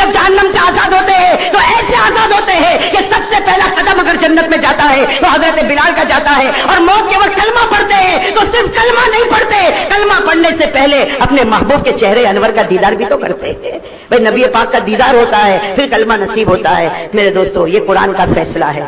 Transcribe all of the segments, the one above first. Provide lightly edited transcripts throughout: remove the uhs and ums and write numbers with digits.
جب جہنم سے آزاد ہوتے ہیں تو ایسے آزاد ہوتے ہیں کہ سب سے پہلا قدم اگر جنت میں جاتا ہے تو حضرت بلال کا جاتا ہے. اور موت کے وقت کلمہ پڑھتے ہیں تو صرف کلمہ نہیں پڑھتے, کلمہ پڑھنے سے پہلے اپنے محبوب کے چہرے انور کا دیدار بھی تو کرتے ہیں. بھائی نبی پاک کا دیدار ہوتا ہے پھر کلمہ نصیب ہوتا ہے. میرے دوستو یہ قرآن کا فیصلہ ہے.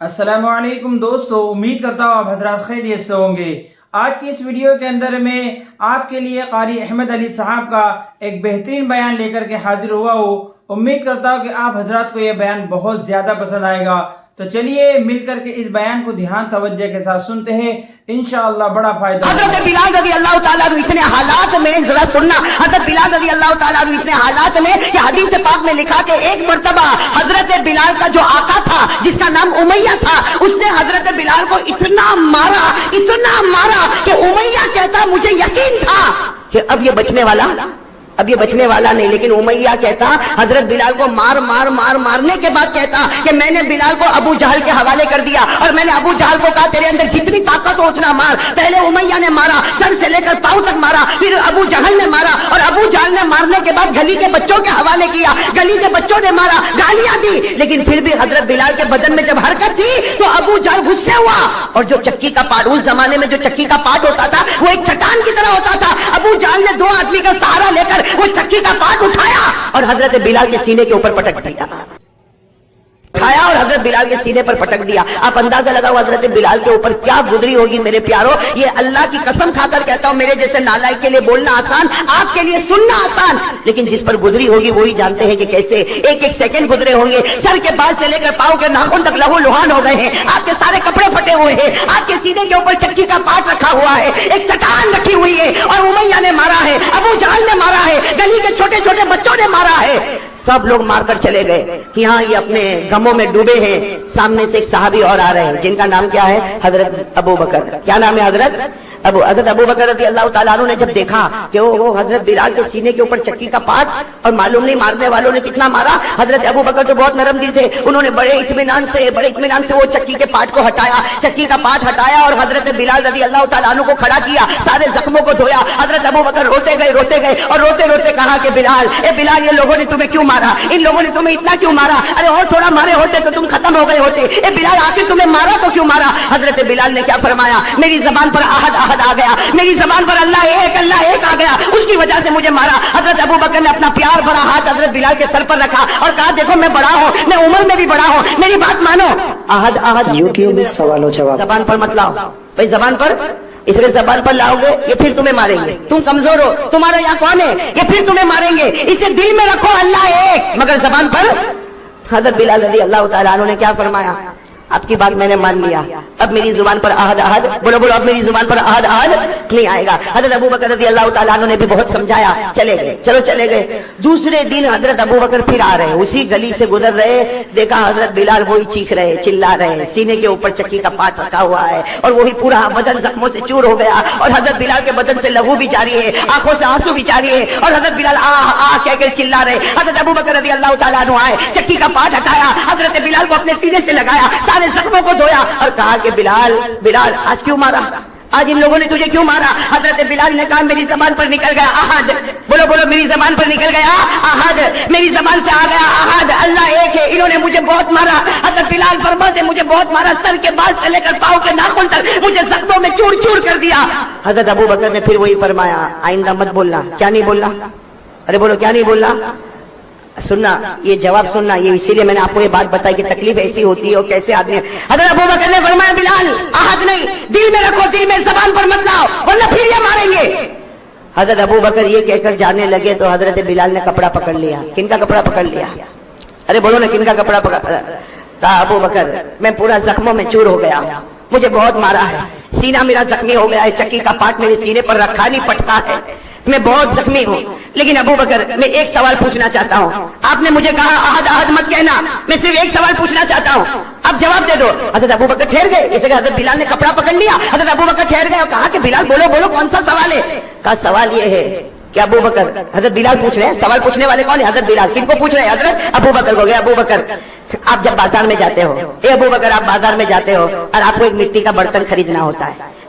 السلام علیکم دوستو, امید کرتا ہوں آپ حضرات خیریت سے ہوں گے. آج کی اس ویڈیو کے اندر میں آپ کے لیے قاری احمد علی صاحب کا ایک بہترین بیان لے کر کے حاضر ہوا ہوں. امید کرتا ہوں کہ آپ حضرات کو یہ بیان بہت زیادہ پسند آئے گا. تو چلیے مل کر کے اس بیان کو دھیان توجہ کے ساتھ سنتے ہیں, انشاءاللہ بڑا فائدہ. حضرت بلال رضی اللہ تعالیٰ عنہ اتنے حالات میں, ذرا سننا, حضرت بلال رضی اللہ تعالیٰ عنہ اتنے حالات میں کہ حدیث پاک میں لکھا کہ ایک مرتبہ حضرت بلال کا جو آقا تھا جس کا نام امیہ تھا, اس نے حضرت بلال کو اتنا مارا کہ امیہ کہتا مجھے یقین تھا کہ اب یہ بچنے والا نہیں, لیکن امیہ کہتا حضرت بلال کو مارنے کے بعد کہتا کہ میں نے بلال کو ابو جہل کے حوالے کر دیا اور میں نے ابو جہل کو کہا تیرے اندر جتنی طاقت ہو اتنا مار. پہلے امیہ نے مارا, سر سے لے کر پاؤں تک مارا, پھر ابو جہل نے مارا اور ابو جہل نے مارنے کے بعد گلی کے بچوں کے حوالے کیا, گلی کے بچوں نے مارا, گالیاں دی, لیکن پھر بھی حضرت بلال کے بدن میں جب حرکت تھی تو ابو جہل غصے ہوا. اور جو چکی کا پاٹ, اس زمانے میں جو چکی کا پاٹ ہوتا تھا وہ ایک چٹان کی طرح ہوتا تھا, ابو جہل نے 2 آدمی کا سہارا لے کر وہ چکی کا پاٹ اٹھایا اور حضرت بلال کے سینے کے اوپر پٹک دیا. اور حضرت بلال کے سینے پر پٹک دیا. آپ اندازہ لگاؤ حضرت بلال کے اوپر کیا گزری ہوگی میرے پیاروں. یہ اللہ کی قسم کھا کر کہتا ہوں, میرے جیسے نالائق کے لیے بولنا آسان, آپ کے لیے سننا آسان, لیکن جس پر گزری ہوگی وہی جانتے ہیں کہ کیسے ایک سیکنڈ گزرے ہوں گے. سر کے بعد سے لے کر پاؤں کے ناخن تک لہو لہان ہو گئے ہیں, آپ کے سارے کپڑے پھٹے ہوئے ہیں, آپ کے سینے کے اوپر چکی کا پاٹ رکھا ہوا ہے, ایک چٹان رکھی ہوئی ہے, اور امیہ نے مارا ہے, ابو جہل نے مارا ہے, گلی کے چھوٹے چھوٹے بچوں نے مارا ہے. سب لوگ مار کر چلے گئے کہ ہاں یہ اپنے غموں میں ڈوبے ہیں. سامنے سے ایک صحابی اور آ رہے ہیں جن کا نام کیا ہے, حضرت ابو بکر. کیا نام ہے حضرت ابو بکر رضی اللہ تعالیٰ عنہ نے جب دیکھا کہ وہ حضرت بلال کے سینے کے اوپر چکی کا پاٹ, اور معلوم نہیں مارنے والوں نے کتنا مارا. حضرت ابو بکر تو بہت نرم دل تھے, انہوں نے بڑے اطمینان سے وہ چکی کے پاٹ کو ہٹایا اور حضرت بلال رضی اللہ تعالیٰ عنہ کو کھڑا کیا, سارے زخموں کو دھویا. حضرت ابو بکر روتے گئے اور روتے کہا کہ بلال یہ لوگوں نے تمہیں کیوں مارا, ان لوگوں نے تمہیں اتنا کیوں مارا, ارے اور تھوڑا مارے ہوتے تو تم ختم ہو گئے ہوتے. بلال آخر تمہیں مارا تو کیوں مارا. حضرت بلال نے کیا فرمایا, میری زبان پر احد آ گیا, میری زبان پر اللہ ایک آ گیا, اس کی وجہ سے مجھے مارا. حضرت ابو بکر نے اپنا پیار بھرا ہاتھ حضرت بلال کے سر پر رکھا اور کہا دیکھو میں بڑا ہوں, میں عمر میں بھی بڑا ہوں, میری بات مانو. احد یوٹیوب میں سوال و جواب زبان پر مت لاؤ بھائی, زبان پر اس لیے زبان پر لاؤ گے یہ پھر تمہیں ماریں گے. تم کمزور ہو, تمہارا یہاں کون ہے, یہ پھر تمہیں ماریں گے. اسے دل میں رکھو اللہ ایک, مگر زبان پر. حضرت بلال رضی اللہ تعالیٰ عنہ نے کیا فرمایا, آپ کی بات میں نے مان لیا, اب میری زبان پر احد بولو اب میری زبان پر احد نہیں آئے گا. حضرت ابو بکر رضی اللہ تعالیٰ عنہ نے بھی بہت سمجھایا, چلے گئے. دوسرے دن حضرت ابو بکر پھر آ رہے, اسی گلی سے گزر رہے, دیکھا حضرت بلال وہی چیخ رہے, چلا رہے, سینے کے اوپر چکی کا پاٹ رکھا ہوا ہے اور وہی پورا بدن زخموں سے چور ہو گیا, اور حضرت بلال کے بدن سے لہو بھی جاری ہے, آنکھوں سے آنسو بھی جاری ہے, اور حضرت بلال آ کہہ کر چلا رہے. حضرت ابو بکر رضی اللہ تعالیٰ عنہ آئے, چکی کا پاٹ ہٹایا, حضرت بلال کو اپنے سینے سے لگایا, سارے زخموں کو دھویا اور کہا کہ بلال آج کیوں مارا, آج ان لوگوں نے تجھے کیوں مارا. حضرت بلال نے کہا میری زبان پر نکل گیا احد, بولو میری زبان پر نکل گیا احد, میری زبان سے آ گیا احد, اللہ ایک ہے, انہوں نے مجھے بہت مارا. حضرت بلال فرماتے مجھے بہت مارا, سر کے بعد سے لے کر پاؤں کے ناخن تک مجھے زخموں میں چور کر دیا. حضرت ابو بکر نے پھر وہی فرمایا, آئندہ مت بولنا. کیا نہیں بولنا, ارے بولو کیا نہیں بولنا. سننا, یہ جواب سننا, یہ اسی لیے میں نے آپ کو یہ بات بتائی کہ تکلیف ایسی ہوتی ہے اور کیسے آدمی. حضرت ابو بکر نے فرمایا بلال احد نہیں, دل میں رکھو, دل میں, زبان پر مت لاؤ ورنہ پھر یہ ماریں گے. حضرت ابو بکر یہ کہہ کر جانے لگے تو حضرت بلال نے کپڑا پکڑ لیا. کن کا کپڑا پکڑ لیا, ارے بولو نا کن کا کپڑا پکڑ. کہا ابو بکر میں پورا زخموں میں چور ہو گیا, مجھے بہت مارا ہے, سینہ میرا زخمی ہو گیا ہے, چکی کا پاٹ میرے سینے پر رکھا نہیں پٹتا ہے, میں بہت زخمی ہوں. لیکن ابو بکر میں ایک سوال پوچھنا چاہتا ہوں, آپ نے مجھے کہا احد مت کہنا, میں صرف ایک سوال پوچھنا چاہتا ہوں, اب جواب دے دو. حضرت ابو بکر ٹھہر گئے, اس لیے حضرت بلال نے کپڑا پکڑ لیا. حضرت ابو بکر ٹھہر گئے اور کہا کہ بلال بولو کون سا سوال ہے. کہا سوال یہ ہے کہ ابو بکر, حضرت بلال پوچھ رہے ہیں, سوال پوچھنے والے کون ہے, حضرت بلال. کن کو پوچھ رہے ہیں, حضرت ابو بکر کو. گیا ابو بکر, آپ جب بازار میں جاتے ہو, اے ابو بکر آپ بازار میں جاتے ہو اور آپ کو ایک مٹی کا برتن خریدنا ہوتا ہے,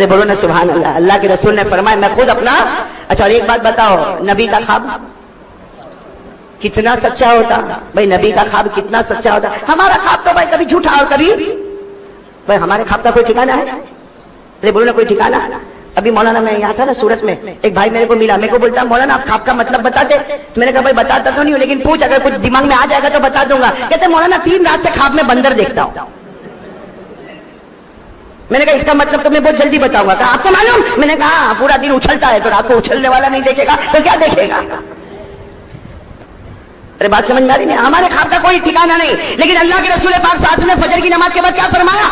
ارے بولو نا سبحان اللہ. اللہ کے رسول نے فرمایا میں خود اپنا. اچھا اور ایک بات بتاؤ, نبی کا خواب کتنا سچا ہوتا بھائی, نبی کا خواب کتنا سچا ہوتا. ہمارا خواب تو بھائی کبھی جھوٹا اور کبھی بھائی ہمارے خواب کا کوئی ٹھکانا ہے؟ ارے بولو نا کوئی ٹھکانا. ابھی مولانا میں یہاں تھا نا سورت میں, ایک بھائی میرے کو ملا, میرے کو بولتا مولانا آپ خواب کا مطلب بتاتے. میں نے کہا بھائی بتاتا تو نہیں ہوں لیکن پوچھ, اگر کچھ دماغ میں آ جائے گا تو بتا دوں گا. کہتے مولانا 3 رات سے خواب میں بندر دیکھتا ہوں. میں نے کہا اس کا مطلب تو میں بہت جلدی بتاؤں گا. کہا آپ کو معلوم؟ میں نے کہا پورا دن اچھلتا ہے تو رات کو اچھلنے والا نہیں دیکھے گا تو کیا دیکھے گا. ارے بات سمجھ میں آ رہی نہیں؟ ہمارے خواب کا کوئی ٹھکانا نہیں. لیکن اللہ کے رسول پاک ساتھ نے فجر کی نماز کے بعد کیا فرمایا,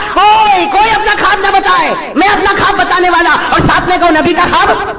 کوئی اپنا خواب نہ بتائے, میں اپنا خواب بتانے والا. اور ساتھ میں کہو نبی کا خواب.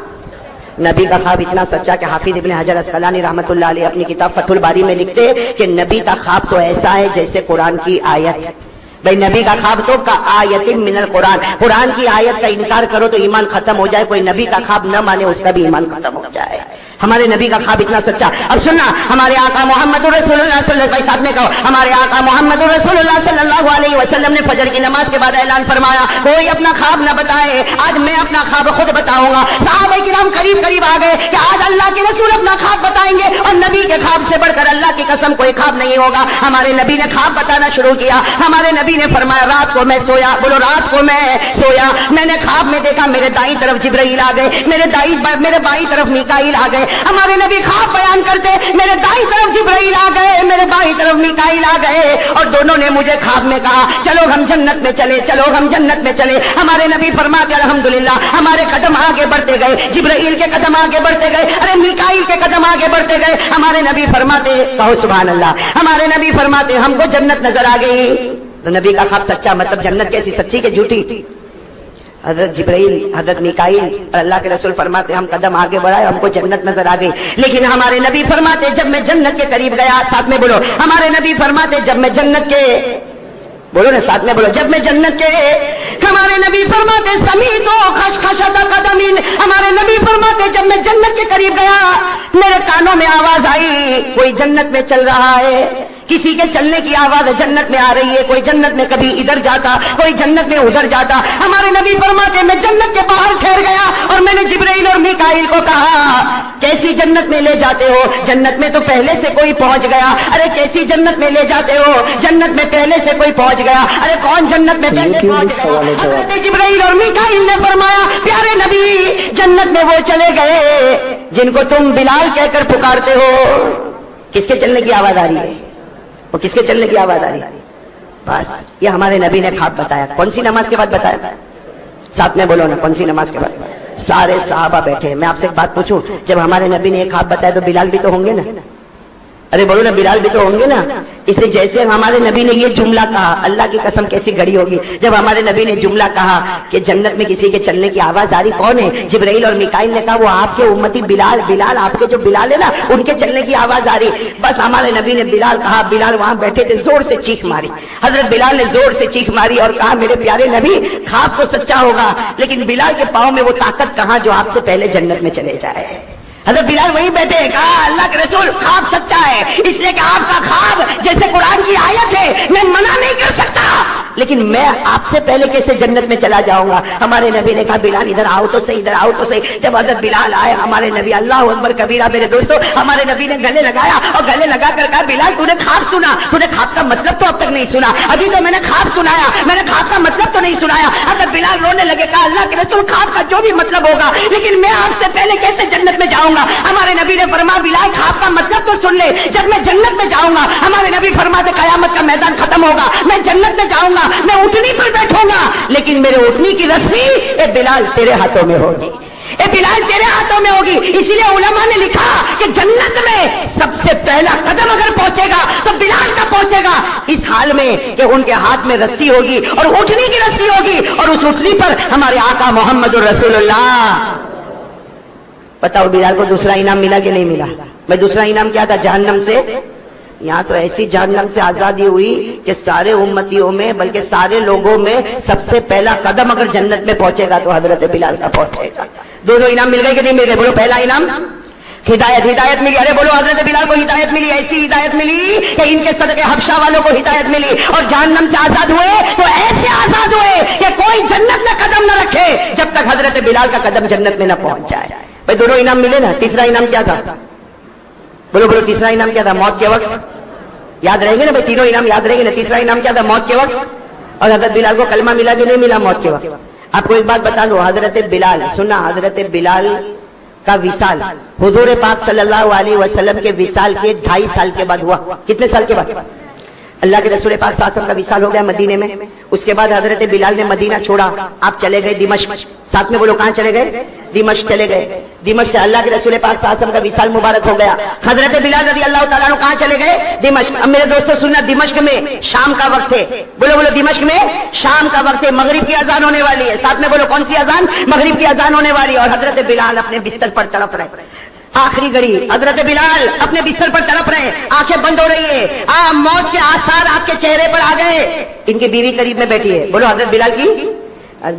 نبی کا خواب اتنا سچا کہ حافظ ابن حجر اسقلانی رحمۃ اللہ علیہ اپنی کتاب فتح الباری میں لکھتے کہ نبی کا خواب تو ایسا ہے جیسے قرآن کی آیت. بھائی نبی کا خواب تو کا آیت من القرآن, قرآن کی آیت کا انکار کرو تو ایمان ختم ہو جائے, کوئی نبی کا خواب نہ مانے اس کا بھی ایمان ختم ہو جائے. ہمارے نبی کا خواب اتنا سچا. اب سننا, ہمارے آقا محمد رسول اللہ صلی اللہ علیہ وسلم نے کہا, ہمارے آقا محمد رسول اللہ صلی اللہ علیہ وسلم نے فجر کی نماز کے بعد اعلان فرمایا کوئی اپنا خواب نہ بتائے, آج میں اپنا خواب خود بتاؤں گا. صحابہ کرام قریب قریب آ گئے کہ آج اللہ کے رسول اپنا خواب بتائیں گے, اور نبی کے خواب سے بڑھ کر اللہ کی قسم کوئی خواب نہیں ہوگا. ہمارے نبی نے خواب بتانا شروع کیا. ہمارے نبی نے فرمایا رات کو میں سویا, بولو رات کو میں سویا, میں نے خواب میں دیکھا میرے دائیں طرف جبرائیل آ گئے, میرے بائیں طرف میکائیل آ گئے. ہمارے نبی خواب بیان کرتے میرے دائیں طرف جبرائیل آ گئے, میرے بائیں طرف میکائیل آ گئے, اور دونوں نے مجھے خواب میں کہا چلو ہم جنت میں چلے, چلو ہم جنت میں چلے. ہمارے نبی فرماتے الحمدللہ ہمارے قدم آگے بڑھتے گئے, جبرائیل کے قدم آگے بڑھتے گئے, ارے میکائیل کے قدم آگے بڑھتے گئے. ہمارے نبی فرماتے, کہو سبحان اللہ, ہمارے نبی فرماتے ہم کو جنت نظر آ گئی. تو نبی کا خواب سچا, مطلب جنت کیسی, سچی کہ جھوٹی؟ حضرت جبرائیل, حضرت میکائیل اور اللہ کے رسول فرماتے ہم قدم آگے بڑھائے, ہم کو جنت نظر آ گئی. لیکن ہمارے نبی فرماتے جب میں جنت کے قریب گیا, ساتھ میں بولو, ہمارے نبی فرماتے جب میں جنت کے, بولو نا ساتھ میں بولو, جب میں جنت کے, ہمارے نبی فرماتے سمیت خشخشۃ قدمین, ہمارے نبی فرماتے جب میں جنت کے قریب گیا میرے کانوں میں آواز آئی کوئی جنت میں چل رہا ہے, کسی کے چلنے کی آواز جنت میں آ رہی ہے, کوئی جنت میں کبھی ادھر جاتا, کوئی جنت میں ادھر جاتا. ہمارے نبی فرماتے میں جنت کے باہر ٹھہر گیا اور میں نے جبرائیل اور میکائیل کو کہا کیسی جنت میں لے جاتے ہو, جنت میں تو پہلے سے کوئی پہنچ گیا. ارے کیسی جنت میں لے جاتے ہو, جنت میں پہلے سے کوئی پہنچ گیا. ارے کون جنت میں پہلے پہنچ گیا؟ حضرت جبرائیل اور میکائیل نے فرمایا پیارے نبی جنت میں وہ چلے گئے جن کو تم بلال کہہ کر پکارتے ہو. کس کے چلنے کی آواز آ رہی ہے, وہ کس کے چلنے کی آواز آ رہی ہے؟ بس یہ ہمارے نبی نے خواب بتایا. کون سی نماز کے بعد بتایا؟ ساتھ میں بولو نا, کون سی نماز کے بعد؟ سارے صحابہ بیٹھے. میں آپ سے ایک بات پوچھوں, جب ہمارے نبی نے ایک خواب بتایا تو بلال بھی تو ہوں گے نا؟ ارے بولو نا, بلال بھی تو ہوں گے نا. اس لیے جیسے ہمارے نبی نے یہ جملہ کہا, اللہ کی قسم کیسی گھڑی ہوگی جب ہمارے نبی نے جملہ کہا کہ جنت میں کسی کے چلنے کی آواز آ رہی, کون ہے؟ جبرائیل اور میکائیل نے کہا وہ آپ کے امتی بلال, بلال آپ کے جو بلال ہے نا ان کے چلنے کی آواز آ رہی. بس ہمارے نبی نے بلال کہا, بلال وہاں بیٹھے تھے, زور سے چیخ ماری. حضرت بلال نے زور سے چیخ ماری اور کہا میرے پیارے نبی خواب تو سچا ہوگا لیکن بلال کے پاؤں میں وہ طاقت کہاں جو آپ سے پہلے جنت میں چلے جائے. حضرت بلال وہیں بیٹھے, کہا اللہ کے رسول خواب سچا ہے, اس لیے کہ آپ کا خواب جیسے قرآن کی آیت ہے میں منع نہیں کر سکتا, لیکن میں آپ سے پہلے کیسے جنت میں چلا جاؤں گا. ہمارے نبی نے کہا بلال ادھر آؤ تو صحیح, ادھر آؤ تو صحیح. جب حضرت بلال آئے ہمارے نبی, اللہ اکبر کبیرہ میرے دوستو, ہمارے نبی نے گلے لگایا اور گلے لگا کر کہا بلال تو نے خواب سنا, تو نے خواب کا مطلب تو اب تک نہیں سنا, ابھی تو میں نے خواب سنایا, میں نے خواب کا مطلب تو نہیں سنایا. حضرت بلال رونے لگے, کہا اللہ کے رسول خواب کا جو بھی مطلب ہوگا لیکن میں آپ سے پہلے کیسے جنت میں جاؤں گا. ہمارے نبی نے فرمایا بلال خواب کا مطلب تو سن لے, جب میں جنت میں جاؤں گا ہمارے نبی فرماتے قیامت کا میدان ختم ہوگا, میں جنت میں جاؤں گا, میں اٹھنی پر بیٹھوں گا لیکن میرے اٹھنی کی رسی اے بلال تیرے ہاتھوں میں ہوگی, اے بلال تیرے ہاتھوں میں ہوگی. اسی لیے علماء نے لکھا کہ جنت میں سب سے پہلا قدم اگر پہنچے گا تو بلال کا پہنچے گا, اس حال میں کہ ان کے ہاتھ میں رسی ہوگی اور اٹھنی کی رسی ہوگی, اور اس اٹھنی پر ہمارے آقا محمد رسول اللہ. بتاؤ بلال کو دوسرا انعام ملا کہ نہیں ملا؟ بھائی دوسرا انعام کیا تھا؟ جہنم سے. یہاں تو ایسی جہنم سے آزادی ہوئی کہ سارے امتیوں میں بلکہ سارے لوگوں میں سب سے پہلا قدم اگر جنت میں پہنچے گا تو حضرت بلال کا پہنچے گا. دونوں انعام مل گئے کہ نہیں مل گئے؟ بولو پہلا انعام ہدایت ہدایت ملی. ارے بولو حضرت بلال کو ہدایت ملی, ایسی ہدایت ملی کہ ان کے صدقے حبشہ والوں کو ہدایت ملی اور جہنم سے آزاد ہوئے تو ایسے آزاد ہوئے کہ کوئی جنت میں قدم نہ رکھے جب تک حضرت بلال کا قدم جنت میں نہ پہنچ جائے. بھائی دونوں انعام ملے نا. تیسرا انعام کیا تھا؟ بولو بولو تیسرا انعام کیا تھا؟ موت کے وقت یاد رہیں گے نا بھائی, تینوں انعام یاد رہیں گے نا. تیسرا انعام کیا تھا؟ موت کے وقت. اور حضرت بلال کو کلمہ ملا کہ نہیں ملا موت کے وقت؟ آپ کو ایک بات بتا دو, حضرت بلال سننا, حضرت بلال کا وصال حضور پاک صلی اللہ علیہ وسلم کے وصال کے 2.5 سال کے بعد ہوا. کتنے سال کے بعد؟ اللہ کے رسول پاک صلی اللہ علیہ وسلم کا وصال ہو گیا مدینے میں. اس کے بعد حضرت بلال نے مدینہ چھوڑا, آپ چلے گئے دمشق. ساتھ میں بولو کہاں چلے گئے؟ دمشق چلے گئے. دمشق سے اللہ کے رسول پاک صلی اللہ علیہ وسلم کا وصال مبارک ہو گیا. حضرت بلال رضی اللہ تعالیٰ عنہ کہاں چلے گئے؟ دمشق. اب میرے دوستوں سننا, دمشق میں شام کا وقت ہے. بولو بولو دمشق میں شام کا وقت ہے, مغرب کی اذان ہونے والی ہے. ساتھ میں بولو کون سی اذان؟ مغرب کی اذان ہونے والی ہے. اور حضرت بلال اپنے بستر پر تڑپ رہے, آخری گھڑی. حضرت بلال اپنے بستر پر تڑپ رہے, آنکھیں بند ہو رہی ہے, موت کے آثار آپ کے چہرے پر آ گئے. ان کی بیوی قریب میں بیٹھی ہے. بولو حضرت بلال کی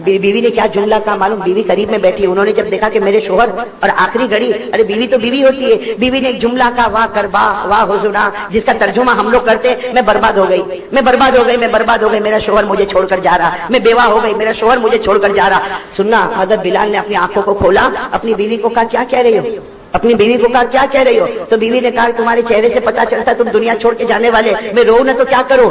بیوی نے کیا جملہ کہا معلوم؟ بیوی قریب میں بیٹھی ہے. انہوں نے جب دیکھا کہ میرے شوہر اور آخری گھڑی, ارے بیوی تو بیوی ہوتی ہے, بیوی نے ایک جملہ کہا, واہ کربا واہ حزنا, جس کا ترجمہ ہم لوگ کرتے میں برباد ہو گئی, میں برباد ہو گئی, میں برباد ہو گئی, میرا شوہر مجھے چھوڑ کر جا رہا, میں بیوہ ہو گئی, میرا شوہر مجھے چھوڑ کر جا رہا. سننا, حضرت بلال نے اپنی آنکھوں کو کھولا, اپنی بیوی کو کہا کیا کہہ رہی ہو؟ اپنی بیوی کو کہا کیا کہہ رہی ہو؟ تو بیوی نے کہا تمہارے چہرے سے پتا چلتا تم دنیا چھوڑ کے جانے والے, میں رو نہ تو کیا کروں.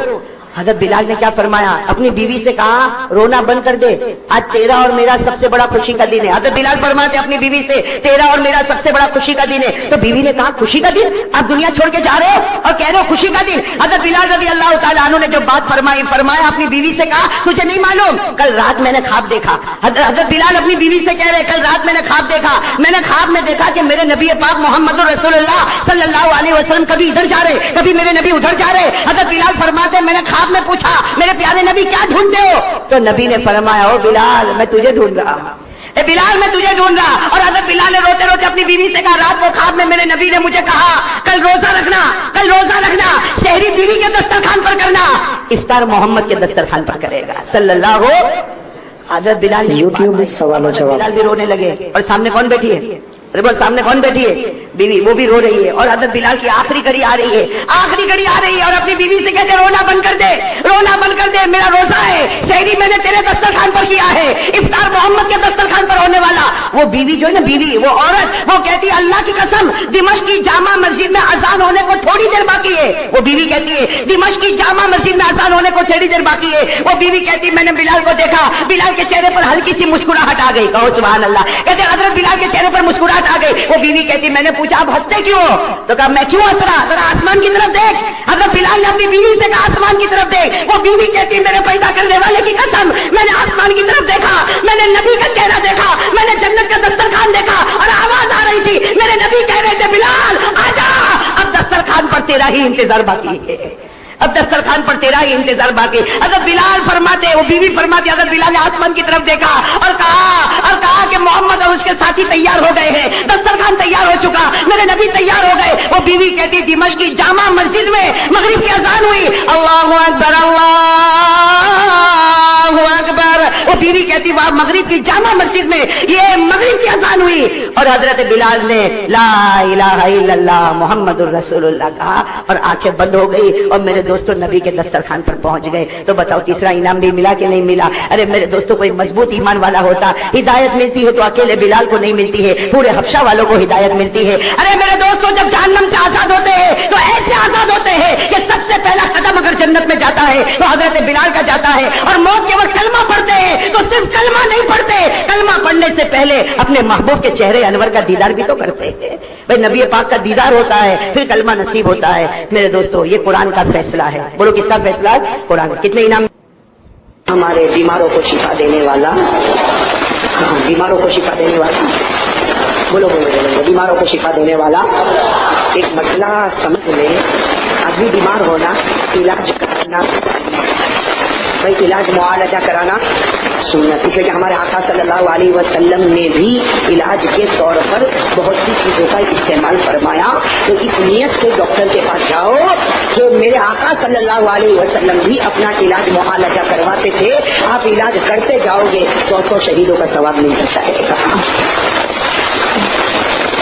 حضرت بلال نے کیا فرمایا؟ اپنی بیوی سے کہا رونا بند کر دے, آج تیرا اور میرا سب سے بڑا خوشی کا دن ہے. حضرت بلال فرماتے اپنی بیوی سے تیرا اور میرا سب سے بڑا خوشی کا دن ہے. تو بیوی نے کہا خوشی کا دن؟ آپ دنیا چھوڑ کے جا رہے ہو اور کہہ رہے ہو خوشی کا دن. حضرت بلال رضی اللہ تعالیٰ عنہ نے جو بات فرمایا اپنی بیوی سے کہا تجھے نہیں معلوم, کل رات میں نے خواب دیکھا. حضرت بلال اپنی بیوی سے کہہ رہے کل رات میں نے خواب دیکھا, میں نے خواب میں دیکھا کہ میرے نبی پاک محمد رسول اللہ صلی اللہ علیہ وسلم کبھی ادھر جا رہے, کبھی میرے نبی ادھر جا رہے. حضرت بلال فرماتے میں نے خواب میں پوچھا میرے پیارے نبی کیا ڈھونڈتے ہو؟ تو نبی نے فرمایا او بلال میں تجھے ڈھونڈ رہا ہوں, اے بلال میں تجھے ڈھونڈ رہا. اور حضرت بلال نے روتے روتے اپنی بیوی سے کہا رات کو خواب میں میرے نبی نے مجھے کہا کل روزہ رکھنا, کل روزہ رکھنا, شہری بیوی کے دسترخوان پر کرنا, افطار محمد کے دسترخوان پر کرے گا صلی اللہ ہو. حضرت بلال یوٹیوب میں سوال و جواب. بلال بھی رونے لگے. اور سامنے کون بیٹھی ہے؟ سامنے کون بیٹھی ہے؟ بیوی, وہ بھی رو رہی ہے. اور حضرت بلال کی آخری گھڑی آ رہی ہے, آخری گھڑی آ رہی ہے, اور اپنی بیوی سے کہتے رونا بند کر دے, رونا بند کر دے, میرا روزہ ہے, شہری میں نے تیرے دسترخوان پر کیا ہے, افطار محمد کے دسترخوان پر ہونے والا. وہ بیوی جو ہے نا, بیوی وہ عورت, وہ کہتی ہے اللہ کی قسم دمشق کی جامع مسجد میں اذان ہونے کو تھوڑی دیر باقی ہے. وہ بیوی کہتی ہے دمشق کی جامع مسجد میں اذان ہونے کو تھوڑی دیر باقی ہے. وہ بیوی کہتی میں نے بلال کو دیکھا, بلال کے چہرے پر ہلکی سی مسکراہٹ آ گئی. کہو سبحان اللہ. کہتے حضرت بلال کے چہرے پر مسکراہٹ آ گئی. وہ بیوی کہتی میں نے پوچھا آپ ہنستے کیوں؟ تو کہا میں کیوں ہنس رہا, ذرا آسمان کی طرف دیکھ. حضرت بلال نے اپنی بیوی سے کہا آسمان کی طرف دیکھ. وہ بیوی کہتی میرے پیدا کرنے والے کی قسم میں نے آسمان کی طرف دیکھا, میں نے نبی کا چہرہ دیکھا, میں نے جنت کا دسترخوان دیکھا, اور آواز آ رہی تھی میرے نبی کہہ رہے تھے بلال آجا, اب دسترخوان پر تیرا ہی انتظار باقی ہے, اب دسترخوان پر تیرا ہی انتظار باقی. حضرت بلال فرماتے, وہ بیوی فرماتی حضرت بلال نے آسمان کی طرف دیکھا اور کہا کہ محمد اور اس کے ساتھی تیار ہو گئے ہیں, دسترخوان تیار ہو چکا, میرے نبی تیار ہو گئے. وہ بیوی کہتی دمشق کی جامع مسجد میں مغرب کی اذان ہوئی, اللہ اکبر اللہ اکبر. وہ بیوی کہتی وہاں مغرب کی جامع مسجد میں یہ مغرب کی اذان ہوئی, اور حضرت بلال نے لا الہ الا اللہ محمد الرسول اللہ کہا اور آنکھیں بند ہو گئی, اور میرے دوستوں نبی کے دسترخوان پر پہنچ گئے. تو بتاؤ تیسرا انعام بھی ملا کہ نہیں ملا؟ ارے میرے دوستوں کوئی مضبوط ایمان والا ہوتا, ہدایت ملتی ہے تو اکیلے بلال کو نہیں ملتی ہے, پورے حبشہ والوں کو ہدایت ملتی ہے. ارے میرے دوستوں جب جہنم سے آزاد ہوتے ہیں تو ایسے آزاد ہوتے ہیں کہ سب سے پہلا قدم اگر جنت میں جاتا ہے تو حضرت بلال کا جاتا ہے. اور موت کے وقت کلمہ پڑھتے ہیں تو صرف کلمہ نہیں پڑھتے, کلمہ پڑھنے سے پہلے اپنے محبوب کے چہرے انور کا دیدار بھی تو کرتے ہیں. بھائی نبی پاک کا دیدار ہوتا ہے پھر کلمہ نصیب ہوتا ہے. میرے دوستوں یہ قرآن کا فیصلہ ہے. بولو کس کا فیصلہ ہے؟ قرآن. کتنے انعام؟ ہمارے بیماروں کو شفا دینے والا, بیماروں کو شفا دینے والا, بولو بولو بولو, بیماروں کو شفا دینے والا. ایک مسئلہ سمجھ لے, آدمی بیمار ہونا, علاج کرانا, بھائی علاج معالجہ کرانا سنت, اس لیے کہ ہمارے آقا صلی اللہ علیہ وسلم نے بھی علاج کے طور پر بہت سی چیزوں کا استعمال فرمایا. تو اس نیت سے ڈاکٹر کے پاس جاؤ کہ میرے آقا صلی اللہ علیہ وسلم بھی اپنا علاج معالجہ کرواتے تھے, آپ علاج کرتے جاؤ گے 100 شہیدوں کا ثواب ملتا جائے گا.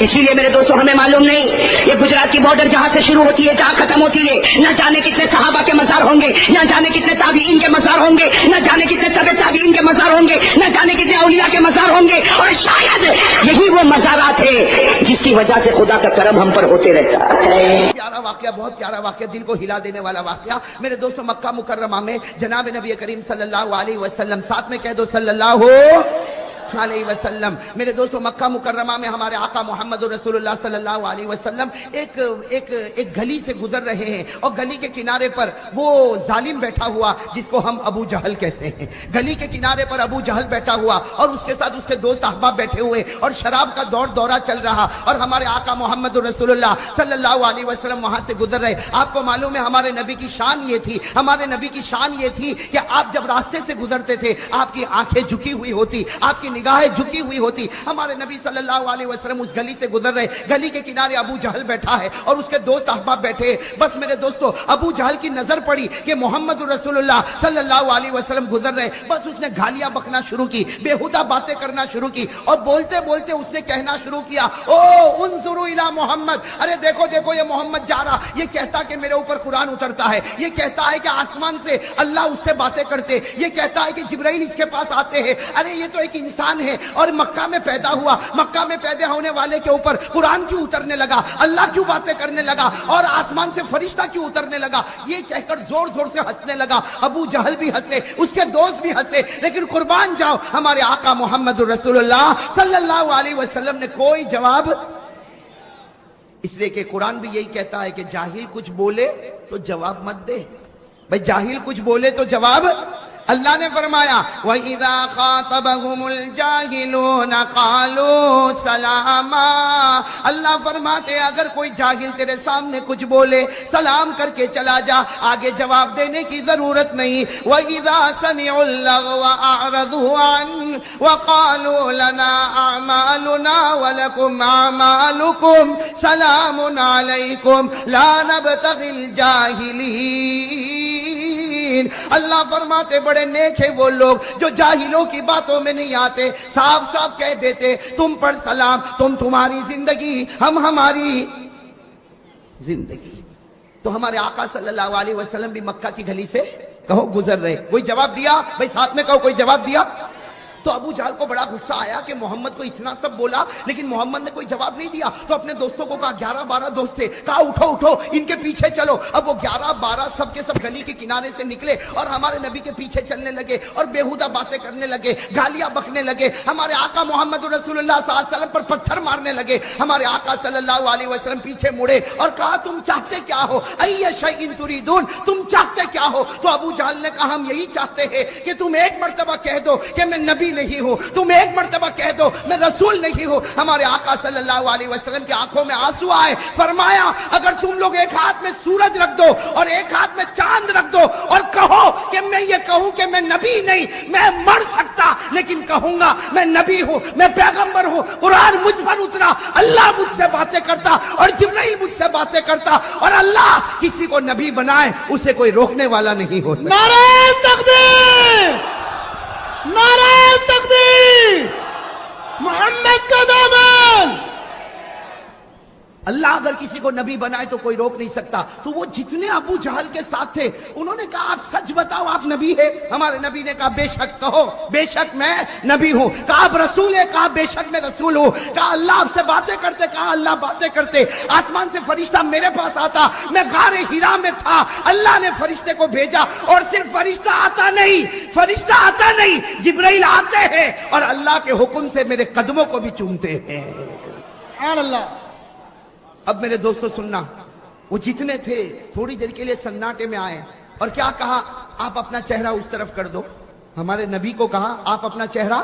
اسی لیے میرے دوستوں ہمیں معلوم نہیں یہ گجرات کی بارڈر جہاں سے شروع ہوتی ہے جہاں ختم ہوتی ہے نہ جانے کتنے صحابہ کے مزار ہوں گے, نہ جانے کتنے تابعین کے مزار ہوں گے, نہ جانے کتنے تبع تابعین کے مزار ہوں گے, نہ جانے کتنے اولیاء کے مزار ہوں گے, اور شاید یہی وہ مزارات ہے جس کی وجہ سے خدا کا کرم ہم پر ہوتے رہتا ہے. پیارا واقعہ, بہت پیارا واقعہ, دل کو ہلا دینے والا واقعہ میرے دوستوں. مکہ مکرمہ میں جناب نبی کریم صلی اللہ علیہ وسلم, ساتھ میں کہہ دو صلی اللہ علیہ وسلم. میرے دوستوں مکہ مکرمہ میں ہمارے آقا محمد رسول اللہ صلی اللہ علیہ وسلم ایک گلی سے گزر رہے ہیں, اور گلی کے کنارے پر وہ ظالم بیٹھا ہوا جس کو ہم ابو جہل کہتے ہیں. گلی کے کنارے پر ابو جہل بیٹھا ہوا اور اس کے ساتھ اس کے دوست احباب بیٹھے ہوئے, اور شراب کا دورہ چل رہا, اور ہمارے آقا محمد رسول اللہ صلی اللہ علیہ وسلم وہاں سے گزر رہے. آپ کو معلوم ہے ہمارے نبی کی شان یہ تھی, ہمارے نبی کی شان یہ تھی کہ آپ جب راستے سے گزرتے تھے آپ کی آنکھیں جھکی ہوئی ہوتی, آپ کی نگاہیں جھکی ہوئی ہوتی. ہمارے نبی صلی اللہ علیہ وسلم اس گلی سے گزر رہے, گلی کے کنارے ابو جہل بیٹھا ہے اور اس کے دوست احباب بیٹھے ہیں. بس میرے دوستو ابو جہل کی نظر پڑی کہ محمد رسول اللہ صلی اللہ علیہ وسلم گزر رہے. بس اس نے گالیاں بکنا شروع کی, بےہودہ باتیں کرنا شروع کی, اور بولتے بولتے اس نے کہنا شروع کیا, او انظروا الی محمد, ارے دیکھو دیکھو یہ محمد جا رہا, یہ کہتا کہ میرے اوپر قرآن اترتا ہے, یہ کہتا ہے کہ آسمان سے اللہ اس سے باتیں کرتے, یہ کہتا ہے کہ جبرائیل اس کے پاس آتے ہیں. ارے یہ تو ایک انسان ہے اور مکہ میں پیدا ہوا, مکہ میں پیدا ہونے والے کے اوپر قرآن کیوں اترنے لگا, اللہ کیوں باتیں کرنے لگا, اور آسمان سے فرشتہ کیوں اترنے لگا. یہ کہہ کر زور زور سے ہنسنے لگا. ابو جہل بھی ہنسے, اس کے دوست بھی ہنسے, لیکن قربان جاؤ ہمارے آقا محمد رسول اللہ صلی اللہ علیہ وسلم نے کوئی جواب, اس لیے کہ قرآن بھی یہی کہتا ہے کہ جاہل کچھ بولے تو جواب مت دے. بھئی جاہل کچھ بولے تو جواب. اللہ نے فرمایا وَإِذَا خَاطَبَهُمُ الْجَاهِلُونَ قَالُوا سَلَامًا. اللہ فرماتے اگر کوئی جاہل تیرے سامنے کچھ بولے سلام کر کے چلا جا, آگے جواب دینے کی ضرورت نہیں. وَإِذَا سَمِعُوا اللَّغْوَ أَعْرَضُوا عَنْهُ وَقَالُوا لَنَا أَعْمَالُنَا وَلَكُمْ أَعْمَالُكُمْ سَلَامٌ عَلَيْكُمْ لَا نَبْتَغِي الْجَاهِلِينَ. اللہ فرماتے بڑے نیک ہیں وہ لوگ جو جاہلوں کی باتوں میں نہیں آتے, صاف صاف کہہ دیتے تم پر سلام, تم تمہاری زندگی ہم ہماری زندگی. تو ہمارے آقا صلی اللہ علیہ وسلم بھی مکہ کی گلی سے کہو گزر رہے. کوئی جواب دیا؟ بھائی ساتھ میں کہو کوئی جواب دیا. تو ابو جہل کو بڑا غصہ آیا کہ محمد کو اتنا سب بولا لیکن محمد نے کوئی جواب نہیں دیا. تو اپنے دوستوں کو کہا, 11-12 دوست سے کہا اٹھو اٹھو ان کے پیچھے چلو. اب وہ 11-12 سب کے سب گلی کے کنارے سے نکلے اور ہمارے نبی کے پیچھے چلنے لگے اور بےہودہ باتیں کرنے لگے, گالیاں بکنے لگے. ہمارے آقا محمد رسول اللہ صلی اللہ علیہ وسلم پر پتھر مارنے لگے. ہمارے آقا صلی اللہ علیہ وسلم پیچھے مڑے اور کہا تم چاہتے کیا ہو, ای شیء تریدون, تم چاہتے کیا ہو. تو ابو جہل نے کہا ہم یہی چاہتے ہیں کہ تم ایک مرتبہ کہہ دو کہ میں نبی نہیں ہوں, تم ایک مرتبہ کہہ دو میں رسول نہیں ہوں. ہمارے آقا صلی اللہ علیہ وسلم کی آنکھوں میں آنسو آئے. فرمایا اگر تم لوگ ایک ہاتھ میں سورج رکھ دو اور ایک ہاتھ میں چاند رکھ دو اور کہو کہ میں یہ کہوں کہ میں نبی نہیں, میں مر سکتا لیکن کہوں گا میں نبی ہوں, میں پیغمبر ہوں, قرآن مجھ پر اترا, اللہ مجھ سے باتیں کرتا اور جبرائیل مجھ سے باتیں کرتا, اور اللہ کسی کو نبی بنائے اسے کوئی روکنے والا نہیں ہو سکتا. نعرہ تکبیر, نعرہ تکبیر, محمد کا دامن. اللہ اگر کسی کو نبی بنائے تو کوئی روک نہیں سکتا. تو وہ جتنے ابو جہل کے ساتھ تھے انہوں نے کہا آپ سچ بتاؤ آپ نبی ہے. ہمارے نبی نے کہا بے شک کہو, بے شک میں نبی ہوں. کہا آپ رسول ہے, کہا بے شک میں رسول ہوں. کہا اللہ آپ سے باتیں کرتے, کہا اللہ باتیں کرتے. آسمان سے فرشتہ میرے پاس آتا, میں غار ہرا میں تھا, اللہ نے فرشتے کو بھیجا, اور صرف فرشتہ آتا نہیں, جبرائیل آتے ہیں اور اللہ کے حکم سے میرے قدموں کو بھی چومتے ہیں. سبحان اللہ. اب میرے دوستو سننا, وہ جتنے تھے تھوڑی دیر کے لیے سناٹے میں آئے اور کیا کہا, آپ اپنا چہرہ اس طرف کر دو. ہمارے نبی کو کہا آپ اپنا چہرہ,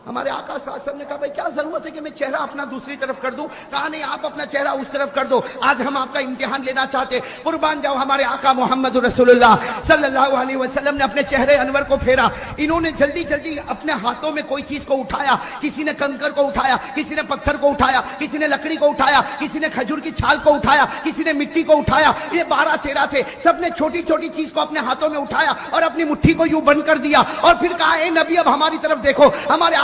ہمارے آقا صلی اللہ علیہ وسلم نے کہا بھائی کیا ضرورت ہے کہ میں چہرہ اپنا دوسری طرف کر دوں. کہا نہیں آپ اپنا چہرہ اس طرف کر دو, آج ہم آپ کا امتحان لینا چاہتے. قربان جاؤ ہمارے آقا محمد رسول اللہ صلی اللہ علیہ وسلم نے اپنے چہرے انور کو پھیرا. انہوں نے جلدی جلدی اپنے ہاتھوں میں کوئی چیز کو اٹھایا, کسی نے کنکر کو اٹھایا, کسی نے پتھر کو اٹھایا, کسی نے لکڑی کو اٹھایا, کسی نے کھجور کی چھال کو اٹھایا, کسی نے مٹی کو اٹھایا. یہ 12-13 تھے, سب نے چھوٹی چھوٹی چیز کو اپنے ہاتھوں میں اٹھایا اور اپنی مٹھی کو یوں بند کر دیا اور پھر کہا اے نبی اب ہماری طرف دیکھو. ہمارے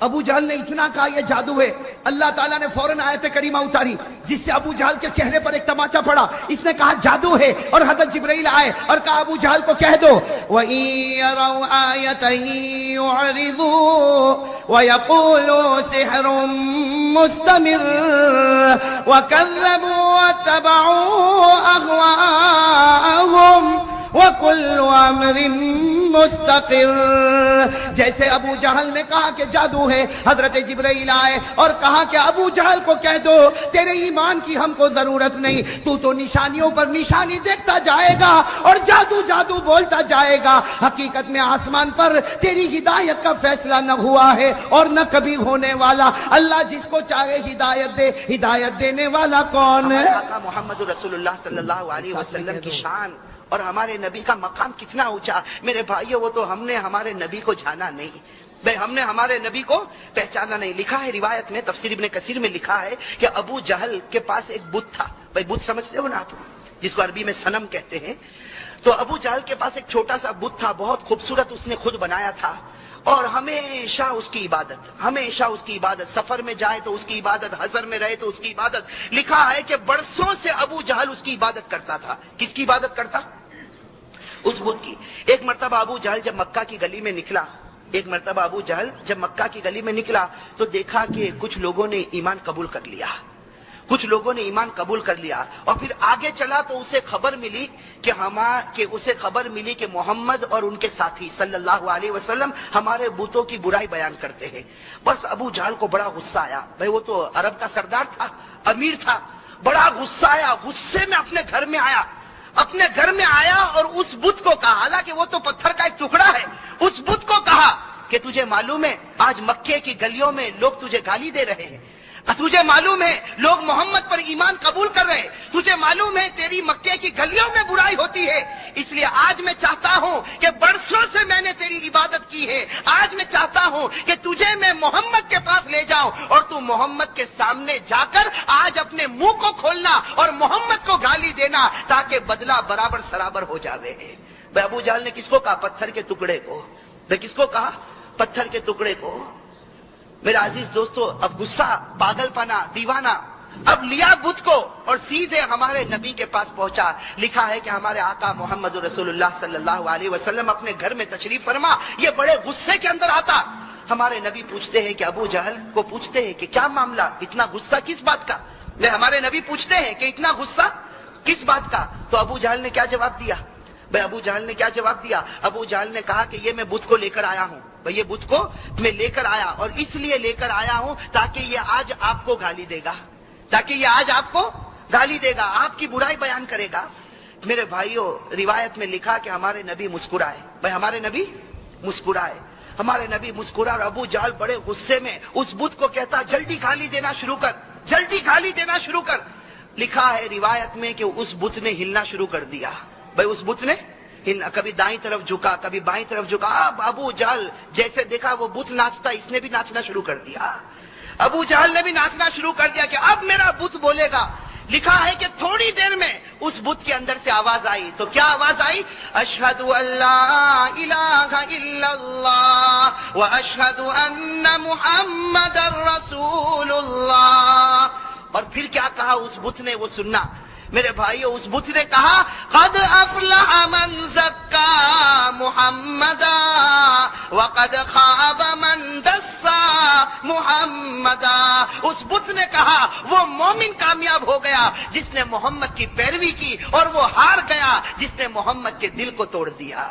ابو جہل نے اتنا کہا یہ جادو ہے، اللہ تعالیٰ نے فوراً آیت کریمہ اتاری جس سے ابو جہل کے چہرے پر ایک تماچا پڑا. اس نے کہا جادو ہے، اور حضرت جبرائیل آئے اور کہا ابو جہل کو کہہ دو وَإِن يَرَوْا آيَةً يُعْرِضُوا وَيَقُولُوا سِحْرٌ مُسْتَمِرٌّ وَكَذَّبُوا وَاتَّبَعُوا أَهْوَاءَهُمْ وَكُلُّ أَمْرٍ مستقر. جیسے ابو جہل نے کہا کہ جادو ہے، حضرت جبرائیل آئے اور کہا کہ ابو جہل کو کہہ دو تیرے ایمان کی ہم کو ضرورت نہیں، تو نشانیوں پر نشانی دیکھتا جائے گا اور جادو جادو بولتا جائے گا. حقیقت میں آسمان پر تیری ہدایت کا فیصلہ نہ ہوا ہے اور نہ کبھی ہونے والا. اللہ جس کو چاہے ہدایت دے، ہدایت دینے والا کون ہے؟ آقا محمد رسول اللہ صلی اللہ علیہ وسلم کی شان اور ہمارے نبی کا مقام کتنا اونچا. میرے بھائیو، وہ تو ہم نے ہمارے نبی کو جانا نہیں، بھائی ہم نے ہمارے نبی کو پہچانا نہیں. لکھا ہے روایت میں، تفسیر ابن کثیر میں لکھا ہے کہ ابو جہل کے پاس ایک بت تھا. بھائی بت سمجھتے ہو نا آپ، جس کو عربی میں صنم کہتے ہیں. تو ابو جہل کے پاس ایک چھوٹا سا بت تھا، بہت خوبصورت، اس نے خود بنایا تھا، اور ہمیشہ اس کی عبادت، ہمیشہ اس کی عبادت، سفر میں جائے تو اس کی عبادت، حضر میں رہے تو اس کی عبادت. لکھا ہے کہ برسوں سے ابو جہل اس کی عبادت کرتا تھا. کس کی عبادت کرتا؟ اس بت کی. ایک مرتبہ ابو جہل جب مکہ کی گلی میں نکلا، تو دیکھا کہ کچھ لوگوں نے ایمان قبول کر لیا، اور پھر آگے چلا تو اسے خبر ملی کہ محمد اور ان کے ساتھی صلی اللہ علیہ وسلم ہمارے بتوں کی برائی بیان کرتے ہیں. بس ابو جہل کو بڑا غصہ آیا. بھائی وہ تو عرب کا سردار تھا، امیر تھا، بڑا غصہ آیا. غصے میں اپنے گھر میں آیا اور اس بت کو کہا، حالانکہ وہ تو پتھر کا ایک ٹکڑا ہے، اس بت کو کہا کہ تجھے معلوم ہے آج مکے کی گلیوں میں لوگ تجھے گالی دے رہے ہیں، تجھے معلوم ہے لوگ محمد پر ایمان قبول کر رہے ہیں، تجھے معلوم ہے تیری مکے کی گلیوں میں برائی ہوتی ہے. اس لیے آج میں چاہتا ہوں کہ برسوں سے میں نے تیری عبادت کی ہے، آج میں چاہتا ہوں کہ تجھے میں محمد کے پاس لے جاؤں اور تو محمد کے سامنے جا کر آج اپنے منہ کو کھولنا اور محمد کو گالی دینا تاکہ بدلہ برابر سرابر ہو جاوے. بھائی ابو جہل نے کس کو کہا؟ پتھر کے ٹکڑے کو. بھائی کس کو کہا؟ پتھر کے ٹکڑے کو. میرا عزیز دوستو، اب غصہ، پاگل پنا، دیوانہ اب لیا بت کو اور سیدھے ہمارے نبی کے پاس پہنچا. لکھا ہے کہ ہمارے آقا محمد رسول اللہ صلی اللہ علیہ وسلم اپنے گھر میں تشریف فرما، یہ بڑے غصے کے اندر آتا. ہمارے نبی پوچھتے ہیں کہ ابو جہل کو پوچھتے ہیں کہ کیا معاملہ، اتنا غصہ کس بات کا؟ ہمارے نبی پوچھتے ہیں کہ اتنا غصہ کس بات کا؟ تو ابو جہل نے کیا جواب دیا؟ بھائی ابو جہل نے کیا جواب دیا؟ ابو جہل نے کہا کہ یہ میں بت کو لے کر آیا ہوں. بھائی یہ بت کو میں لے کر آیا، اور اس لیے لے کر آیا ہوں تاکہ یہ آج آپ کو گالی دے گا، آپ کی برائی بیان کرے گا. میرے بھائیوں، روایت میں لکھا کہ ہمارے نبی مسکرائے. بھائی ہمارے نبی مسکرائے اور ابو جہل بڑے غصے میں اس بت کو کہتا جلدی گالی دینا شروع کر. لکھا ہے روایت میں کہ اس بت نے ہلنا شروع کر دیا. بھائی اس بت نے کبھی دائیں طرف جھکا، کبھی بائیں طرف جھکا. اب ابو جہل جیسے دیکھا وہ بت ناچتا، اس نے بھی ناچنا شروع کر دیا. ابو جہل نے بھی ناچنا شروع کر دیا کہ اب میرا بت بولے گا. لکھا ہے کہ تھوڑی دیر میں اس بت کے اندر سے آواز آئی. تو کیا آواز آئی؟ اشہد ان لا الہ الا اللہ واشہد ان محمد رسول اللہ. اور پھر کیا کہا اس بت نے، وہ سننا میرے بھائیو. اس بت نے کہا قد افلح من زکا محمدا وقد خاب من دسا محمدا. اس بت نے کہا وہ مومن کامیاب ہو گیا جس نے محمد کی پیروی کی، اور وہ ہار گیا جس نے محمد کے دل کو توڑ دیا.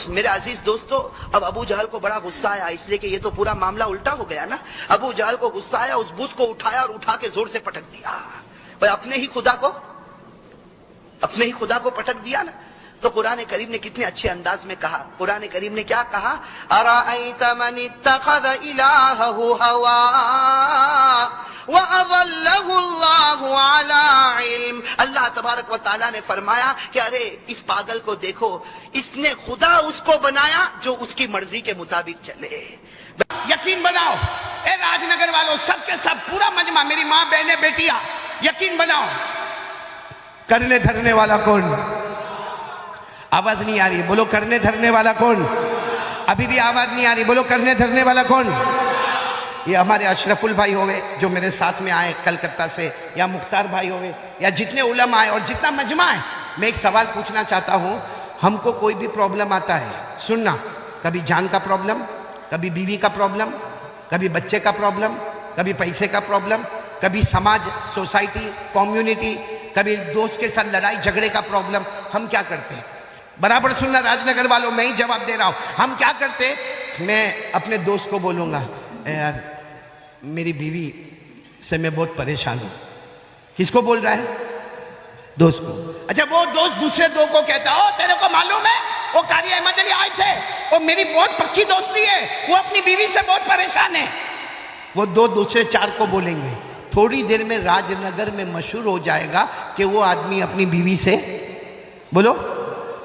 میرے عزیز دوستو، اب ابو جہل کو بڑا غصہ آیا، اس لیے کہ یہ تو پورا معاملہ الٹا ہو گیا نا. ابو جہل کو غصہ آیا، اس بت کو اٹھایا اور اٹھا کے زور سے پٹک دیا. بھائی اپنے ہی خدا کو پٹک دیا نا. تو قرآن کریم نے کتنے اچھے انداز میں کہا. قرآن کریم نے کیا کہا؟ ارأیت من اتخذ الہہ ہوا وَأَضَلَّهُ اللَّهُ عَلَىٰ عِلْمٍ. اللہ تبارک و تعالیٰ نے فرمایا کہ ارے اس پاگل کو دیکھو، اس نے خدا اس کو بنایا جو اس کی مرضی کے مطابق چلے. یقین بناؤ اے راج نگر والوں، سب کے سب پورا مجمع، میری ماں بہنیں بیٹیاں، یقین بناؤ کرنے دھرنے والا کون؟ آواز نہیں آ رہی، بولو کرنے دھرنے والا کون؟ ابھی بھی آواز نہیں آ رہی، بولو کرنے دھرنے والا کون؟ یہ ہمارے اشرف البھائی ہوئے جو میرے ساتھ میں آئے کلکتہ سے، یا مختار بھائی ہوئے، یا جتنے علماء آئے اور جتنا مجمع ہے، میں ایک سوال پوچھنا چاہتا ہوں. ہم کو کوئی بھی پرابلم آتا ہے، سننا، کبھی جان کا پرابلم، کبھی بیوی کا پرابلم، کبھی بچے کا پرابلم، کبھی پیسے کا پرابلم، کبھی سماج، سوسائٹی، کمیونٹی، کبھی دوست کے ساتھ لڑائی جھگڑے کا پرابلم. ہم کیا کرتے ہیں؟ برابر سننا راج نگر والوں، میں ہی جواب دے رہا ہوں. ہم کیا کرتے؟ میں اپنے دوست کو بولوں گا، اے یار میری بیوی سے میں بہت پریشان ہوں. کس کو بول رہا ہے؟ دوست کو. اچھا وہ دوست دوسرے دو کو کہتا ہے، تیرے کو معلوم ہے وہ قاری احمد علی آئے تھے، وہ میری بہت پکی دوستی ہے، وہ اپنی بیوی سے بہت پریشان ہے. وہ دو دوسرے چار کو بولیں گے. تھوڑی دیر میں راج نگر میں مشہور ہو جائے گا کہ وہ آدمی اپنی بیوی سے بولو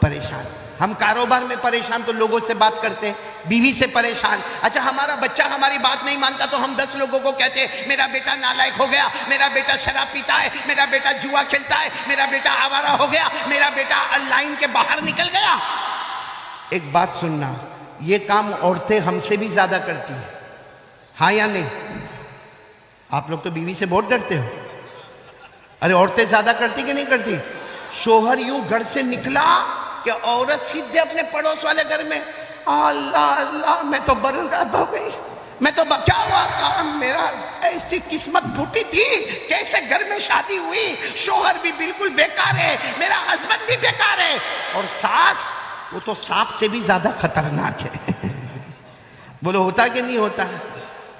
پریشان. ہم کاروبار میں پریشان تو لوگوں سے بات کرتے ہیں، بیوی سے پریشان. اچھا ہمارا بچہ ہماری بات نہیں مانتا تو ہم 10 لوگوں کو کہتے ہیں میرا بیٹا نالائق ہو گیا، میرا بیٹا شراب پیتا ہے، میرا بیٹا جوا کھیلتا ہے، میرا بیٹا آوارہ ہو گیا، میرا بیٹا لائن کے باہر نکل گیا. ایک بات سننا، یہ کام عورتیں ہم سے بھی زیادہ کرتی ہیں، ہاں یا نہیں؟ آپ لوگ تو بیوی سے بہت ڈرتے ہو. ارے عورتیں زیادہ کرتی کہ نہیں کرتی؟ شوہر یوں گھر سے نکلا کہ عورت سیدھے اپنے پڑوس والے گھر میں، اللہ اللہ میں تو برباد ہو گئی، میں تو کیا ہوا کام میرا، ایسی قسمت پھوٹی تھی، کیسے گھر میں شادی ہوئی، شوہر بھی بالکل بیکار ہے، میرا ہسبینڈ بھی بیکار ہے. اور ساس، وہ تو سانپ سے بھی زیادہ خطرناک ہے. بولو ہوتا کہ نہیں ہوتا؟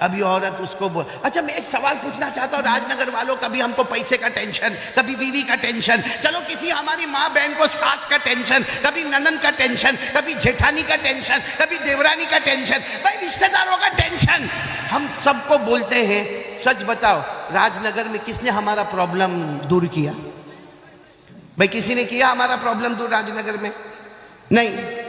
ابھی عورت اس کو بول. اچھا میں ایک سوال پوچھنا چاہتا ہوں راج نگر والوں، کبھی ہم کو پیسے کا ٹینشن، کبھی بیوی کا ٹینشن، چلو کسی ہماری ماں بہن کو ساس کا ٹینشن، کبھی ننن کا ٹینشن، کبھی جیٹھانی کا ٹینشن، کبھی دیورانی کا ٹینشن، بھائی رشتہ داروں کا ٹینشن. ہم سب کو بولتے ہیں سچ بتاؤ راج نگر میں کس نے ہمارا پرابلم دور کیا؟ بھائی کسی نے کیا ہمارا پرابلم دور راج نگر میں؟ نہیں.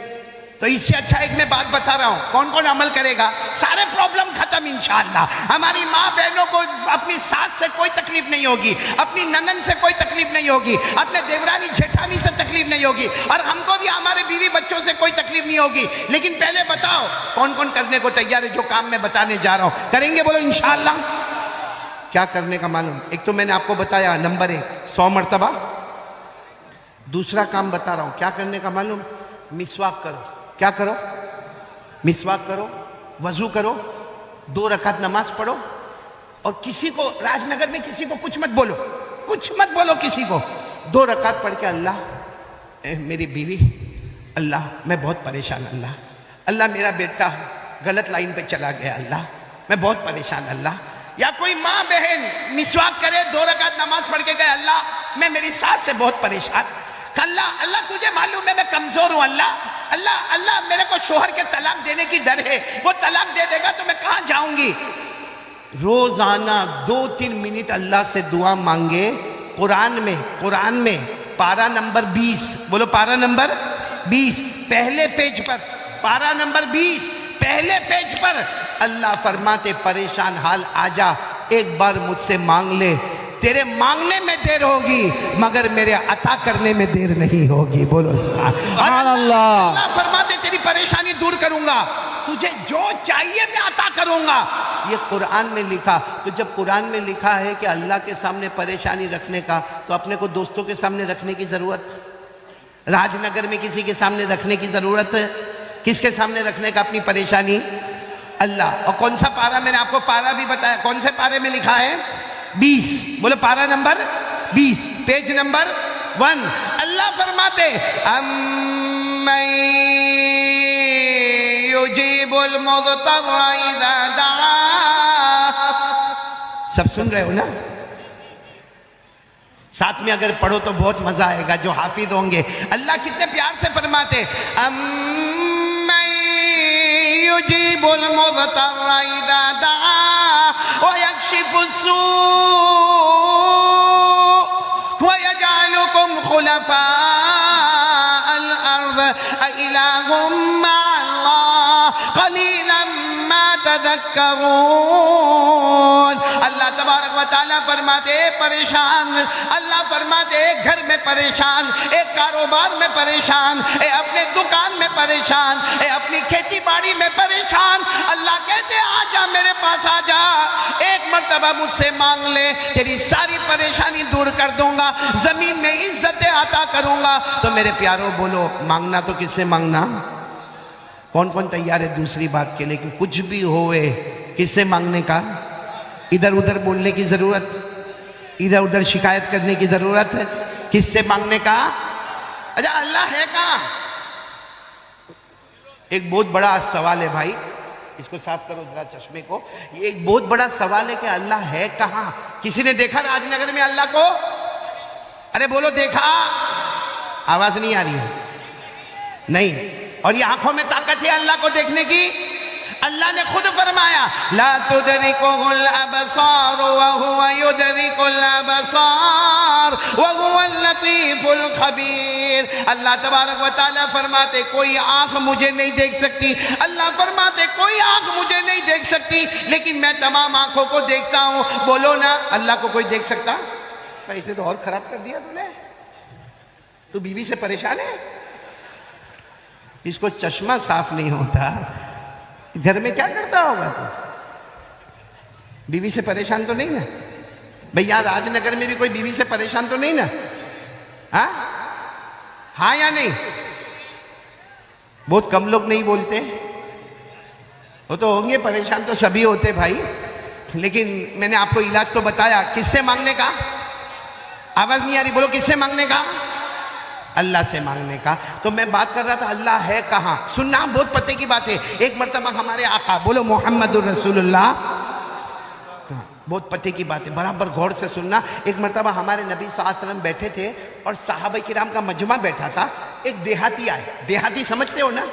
تو اس سے اچھا ایک میں بات بتا رہا ہوں، کون کون عمل کرے گا سارے پرابلم ختم انشاءاللہ. ہماری ماں بہنوں کو اپنی ساس سے کوئی تکلیف نہیں ہوگی، اپنی ننن سے کوئی تکلیف نہیں ہوگی، اپنے دیورانی جیٹھانی سے تکلیف نہیں ہوگی، اور ہم کو بھی ہمارے بیوی بچوں سے کوئی تکلیف نہیں ہوگی. لیکن پہلے بتاؤ کون کون کرنے کو تیار ہے جو کام میں بتانے جا رہا ہوں؟ کریں گے بولو انشاءاللہ. کیا کرنے کا معلوم؟ ایک تو میں نے آپ کو بتایا نمبر 1 100 مرتبہ. دوسرا کام بتا رہا ہوں کیا کرنے کا معلوم؟ مسواک کرو. کیا کرو؟ مسواک کرو، وضو کرو، 2 رکعت نماز پڑھو. اور کسی کو راج نگر میں کسی کو کچھ مت بولو، کچھ مت بولو کسی کو. 2 رکعت پڑھ کے اللہ میری بیوی، اللہ میں بہت پریشان، اللہ میرا بیٹا غلط لائن پہ چلا گیا، اللہ میں بہت پریشان، اللہ. یا کوئی ماں بہن مسواک کرے، 2 رکعت نماز پڑھ کے گئے، اللہ میں میری ساس سے بہت پریشان، اللہ تجھے معلوم ہے میں کمزور ہوں، اللہ میرے کو شوہر کے طلاق دینے کی ڈر ہے، وہ طلاق دے دے گا تو میں کہاں جاؤں گی. روزانہ 2-3 منٹ اللہ سے دعا مانگے. قرآن میں پارہ نمبر 20، بولو پارہ نمبر 20 پہلے پیج پر، پارہ نمبر 20 پہلے پیج پر اللہ فرماتے پریشان حال آجا، ایک بار مجھ سے مانگ لے، تیرے مانگنے میں دیر ہوگی مگر میرے عطا کرنے میں دیر نہیں ہوگی. بولو سبحان اللہ. اللہ فرماتے تیری پریشانی دور کروں گا، تجھے جو چاہیے میں عطا کروں گا. یہ قرآن میں لکھا. تو جب قرآن میں لکھا ہے کہ اللہ کے سامنے پریشانی رکھنے کا، تو اپنے کو دوستوں کے سامنے رکھنے کی ضرورت، راج نگر میں کسی کے سامنے رکھنے کی ضرورت ہے؟ کس کے سامنے رکھنے کا اپنی پریشانی؟ اللہ. اور کون سا پارہ؟ میں نے آپ کو پارہ بھی بتایا، کون سے پارے میں لکھا ہے؟ 20. بولو پارہ نمبر 20 پیج نمبر 1. اللہ فرماتے امن یجیب المضطر اذا دعا. سب سن رہے ہو نا؟ ساتھ میں اگر پڑھو تو بہت مزہ آئے گا جو حافظ ہوں گے. اللہ کتنے پیار سے فرماتے امن یجیب المضطر اذا دعا وَيَكْشِفُ السُّوءَ وَيَجْعَلُكُمْ خُلَفَاءَ الْأَرْضِ أَإِلَٰهٌ مَّعَ اللَّهِ قَلِيلًا مَّا تَذَكَّرُونَ. اللہ تبارک و تعالیٰ فرماتے پریشان، اللہ فرماتے گھر میں پریشان، ایک کاروبار میں پریشان، اپنے دکان میں پریشان، اے اپنی کھیتی باڑی میں پریشان، اللہ کہتے آجا میرے پاس آجا، ایک مرتبہ مجھ سے مانگ لے، تیری ساری پریشانی دور کر دوں گا، زمین میں عزت عطا کروں گا۔ تو میرے پیاروں بولو، مانگنا تو کس سے مانگنا؟ کون کون تیار ہے دوسری بات کے لیے کہ کچھ بھی ہوئے کس سے مانگنے کا؟ ادھر ادھر بولنے کی ضرورت، ادھر ادھر شکایت کرنے کی ضرورت ہے؟ کس سے مانگنے کا؟ اچھا اللہ ہے کہاں؟ ایک بہت بڑا سوال ہے بھائی، اس کو صاف کرو ذرا چشمے کو، یہ ایک بہت بڑا سوال ہے کہ اللہ ہے کہاں؟ کسی نے دیکھا راج نگر میں اللہ کو؟ ارے بولو دیکھا؟ آواز نہیں آ رہی ہے؟ نہیں۔ اور یہ آنکھوں میں طاقت ہے اللہ کو دیکھنے کی؟ اللہ نے خود فرمایا لا تدرکہ الابصار وہو یدرک الابصار وہو اللطیف الخبیر۔ اللہ تبارک و تعالیٰ فرماتے کوئی آنکھ مجھے نہیں دیکھ سکتی، اللہ فرماتے کوئی آنکھ مجھے نہیں دیکھ سکتی، لیکن میں تمام آنکھوں کو دیکھتا ہوں۔ بولو نا اللہ کو کوئی دیکھ سکتا؟ بھائی اسے تو اور خراب کر دیا تم نے، تو بیوی سے پریشان ہے، اس کو چشمہ صاف نہیں ہوتا، گھر میں کیا کرتا ہوگا تو؟ بیوی سے پریشان تو نہیں نا؟ بھئی یہاں راج نگر میں بھی کوئی بیوی سے پریشان تو نہیں نا؟ ہاں یا نہیں؟ بہت کم لوگ نہیں بولتے، وہ تو ہوں گے پریشان، تو سبھی ہوتے بھائی، لیکن میں نے آپ کو علاج تو بتایا۔ کس سے مانگنے کا؟ آواز نہیں آ رہی، بولو کس سے مانگنے کا؟ اللہ سے مانگنے کا۔ تو میں بات کر رہا تھا اللہ ہے کہاں؟ سننا بہت پتے کی بات ہے۔ ایک مرتبہ ہمارے آقا، بولو محمد الرسول اللہ، بہت پتے کی بات ہے، برابر غور سے سننا۔ ایک مرتبہ ہمارے نبی صلی اللہ علیہ وسلم بیٹھے تھے اور صحابہ کرام کا مجمع بیٹھا تھا، ایک دیہاتی آئے۔ دیہاتی سمجھتے ہو نا؟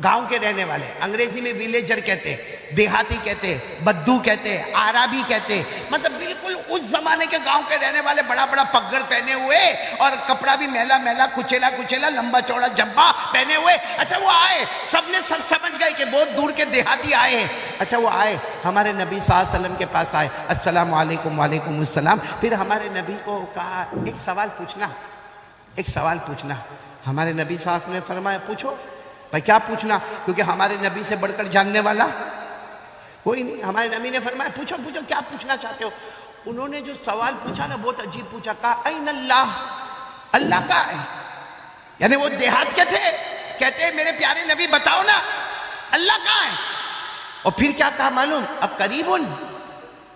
گاؤں کے رہنے والے، انگریزی میں ویلیجر کہتے، دیہاتی کہتے، بدو کہتے، عربی کہتے، مطلب بالکل اس زمانے کے گاؤں کے رہنے والے، بڑا بڑا پگڑ پہنے ہوئے اور کپڑا بھی میلا میلا، کچیلا کچیلا، لمبا چوڑا جبہ پہنے ہوئے۔ اچھا وہ آئے، سب نے سب سمجھ گئے کہ بہت دور کے دیہاتی آئے ہیں۔ اچھا وہ آئے ہمارے نبی صلی اللہ علیہ وسلم کے پاس آئے، السلام علیکم، وعلیکم السلام۔ پھر ہمارے نبی کو کہا ایک سوال پوچھنا، ایک سوال پوچھنا۔ ہمارے نبی صلی اللہ علیہ وسلم نے فرمایا پوچھو۔ بھائی کیا پوچھنا؟ کیونکہ ہمارے نبی سے بڑھ کر جاننے والا کوئی نہیں۔ ہمارے نبی نے فرمایا پوچھو پوچھو، کیا پوچھنا چاہتے ہو؟ انہوں نے جو سوال پوچھا نا بہت عجیب پوچھا، کہا این اللہ، اللہ کہاں ہے؟ یعنی وہ دیہات کے تھے، کہتے میرے پیارے نبی بتاؤ نا اللہ کہاں ہے؟ اور پھر کیا کہا معلوم؟ اب قریب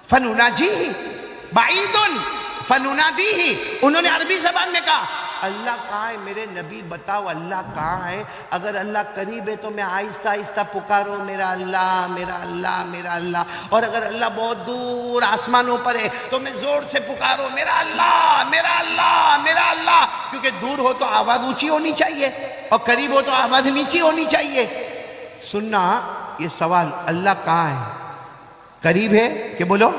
فنناجیہ، بعید فننادیہ۔ انہوں نے عربی زبان میں کہا اللہ کہاں ہے میرے نبی بتاؤ اللہ کہاں ہے؟ اگر اللہ قریب ہے تو میں آہستہ آہستہ پکاروں میرا اللہ میرا اللہ میرا اللہ، اور اگر اللہ بہت دور آسمانوں پر ہے تو میں زور سے پکاروں میرا اللہ میرا اللہ میرا اللہ، کیونکہ دور ہو تو آواز اونچی ہونی چاہیے اور قریب ہو تو آواز نیچی ہونی چاہیے۔ سننا یہ سوال اللہ کہاں ہے؟ قریب ہے کہ بولو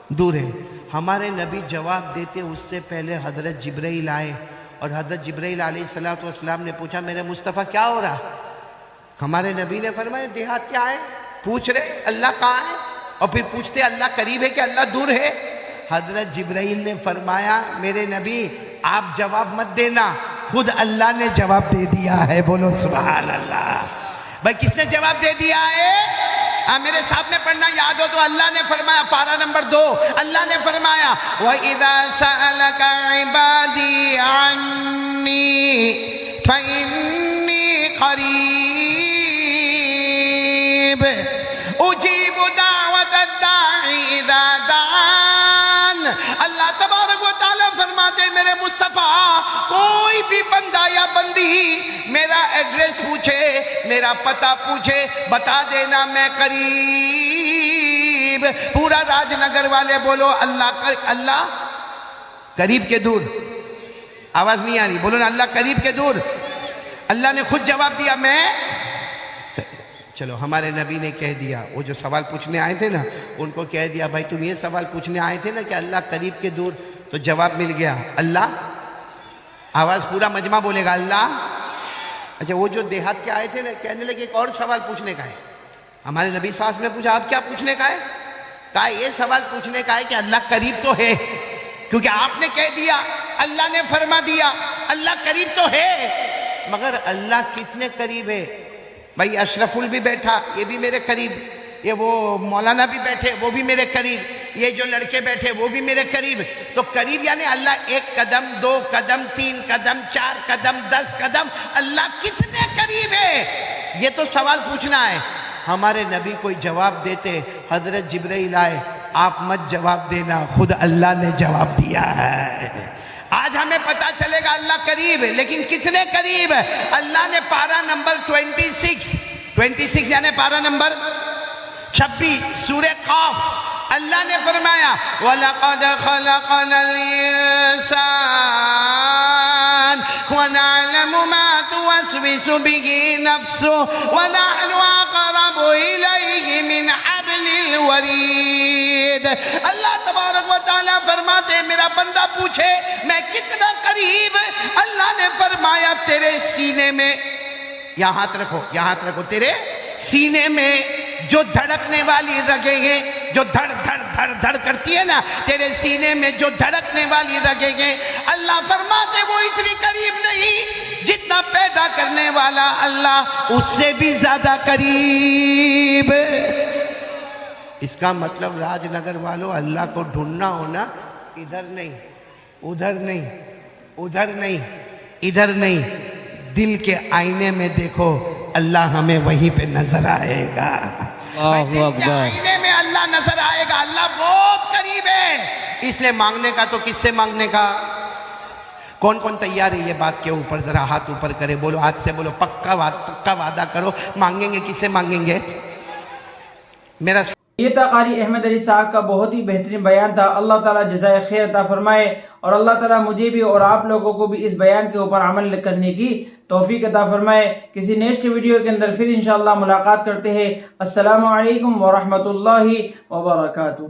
دور ہے؟ ہمارے نبی جواب دیتے اس سے پہلے حضرت جبرائیل آئے، اور حضرت جبرائیل علیہ السلام نے پوچھا میرے مصطفیٰ کیا ہو رہا؟ ہمارے نبی نے فرمایا دیہات کیا ہے، پوچھ رہے اللہ کہاں ہے، اور پھر پوچھتے اللہ قریب ہے کہ اللہ دور ہے؟ حضرت جبرائیل نے فرمایا میرے نبی آپ جواب مت دینا، خود اللہ نے جواب دے دیا ہے، بولو سبحان اللہ۔ بھائی کس نے جواب دے دیا ہے؟ میرے ساتھ میں پڑھنا یاد ہو تو اللہ نے فرمایا، پارہ نمبر 2، اللہ نے فرمایا وَإِذَا سَأَلَكَ عِبَادِي عَنِّي فَإِنِّي قَرِيبٌ أُجِيبُ دَعْوَةَ الدَّاعِ إِذَا دَعَانِ۔ اللہ تبارک و تعالیٰ فرماتے میرے مصطفیٰ کوئی بھی بندہ یا بندی میرا ایڈریس پوچھے، میرا پتہ پوچھے، بتا دینا میں قریب۔ پورا راج نگر والے بولو اللہ قریب کے دور؟ آواز نہیں آ رہی، بولو نا اللہ قریب کے دور؟ اللہ نے خود جواب دیا میں۔ چلو ہمارے نبی نے کہہ دیا، وہ جو سوال پوچھنے آئے تھے نا ان کو کہہ دیا بھائی تم یہ سوال پوچھنے آئے تھے نا کہ اللہ قریب کے دور، تو جواب مل گیا اللہ۔ آواز پورا مجمع بولے گا اللہ۔ اچھا وہ جو دیہات کے آئے تھے نا کہنے لگے ایک اور سوال پوچھنے کا ہے۔ ہمارے نبی صلی اللہ علیہ وسلم نے پوچھا آپ کیا پوچھنے کا ہے؟ کہا یہ سوال پوچھنے کا ہے کہ اللہ قریب تو ہے، کیونکہ آپ نے کہہ دیا، اللہ نے فرما دیا اللہ قریب تو ہے، مگر اللہ کتنے قریب ہے. بھائی اشرف بھی بیٹھا، یہ بھی میرے قریب، یہ وہ مولانا بھی بیٹھے وہ بھی میرے قریب، یہ جو لڑکے بیٹھے وہ بھی میرے قریب. تو قریب یعنی اللہ 1 قدم 2 قدم 3 قدم 4 قدم 10 قدم، اللہ کتنے قریب ہے، یہ تو سوال پوچھنا ہے. ہمارے نبی کوئی جواب دیتے، حضرت جبرائیل آئے، آپ مت جواب دینا، خود اللہ نے جواب دیا ہے. آج ہمیں پتا چلے گا اللہ قریب ہے، لیکن کتنے قریب ہے. اللہ نے پارہ نمبر 26 یعنی پارہ نمبر 26 سورہ قاف، اللہ نے فرمایا وَلَقَدْ خَلَقْنَا الْإِنسَانَ وَنَعْلَمُ مَا تُوَسْوِسُ بِهِ نَفْسُهُ وَنَحْنُ أَقْرَبُ إِلَيْهِ مِنْ حَبْلِ الْوَرِيدِ. اللہ تبارک و تعالیٰ فرماتے میرا بندہ پوچھے میں کتنا قریب. اللہ نے فرمایا تیرے سینے میں، یہاں ہاتھ رکھو، تیرے سینے میں جو دھڑکنے والی رگیں ہیں، جو دھڑ دھڑ دھڑ دھڑ کرتی ہے نا، تیرے سینے میں جو دھڑکنے والی رگیں ہیں، اللہ فرماتے وہ اتنی قریب نہیں جتنا پیدا کرنے والا اللہ اس سے بھی زیادہ قریب. اس کا مطلب راج نگر والوں اللہ کو ڈھونڈنا ہونا، ادھر نہیں ادھر نہیں ادھر نہیں ادھر نہیں، دل کے آئینے میں دیکھو اللہ ہمیں وہیں پہ نظر آئے گا. دل کے آئینے میں اللہ نظر آئے گا. اللہ بہت قریب ہے. اس لیے مانگنے کا تو کس سے مانگنے کا؟ کون کون تیار ہے یہ بات کے اوپر ذرا ہاتھ اوپر کرے، بولو ہاتھ سے بولو پکا وعدہ کرو. مانگیں گے کس سے مانگیں گے؟ میرا یہ تھا قاری احمد علی صاحب کا بہت ہی بہترین بیان تھا. اللہ تعالیٰ جزائے خیر عطا فرمائے، اور اللہ تعالیٰ مجھے بھی اور آپ لوگوں کو بھی اس بیان کے اوپر عمل کرنے کی توفیق عطا فرمائے. کسی نیکسٹ ویڈیو کے اندر پھر انشاءاللہ ملاقات کرتے ہیں. السلام علیکم ورحمۃ اللہ وبرکاتہ.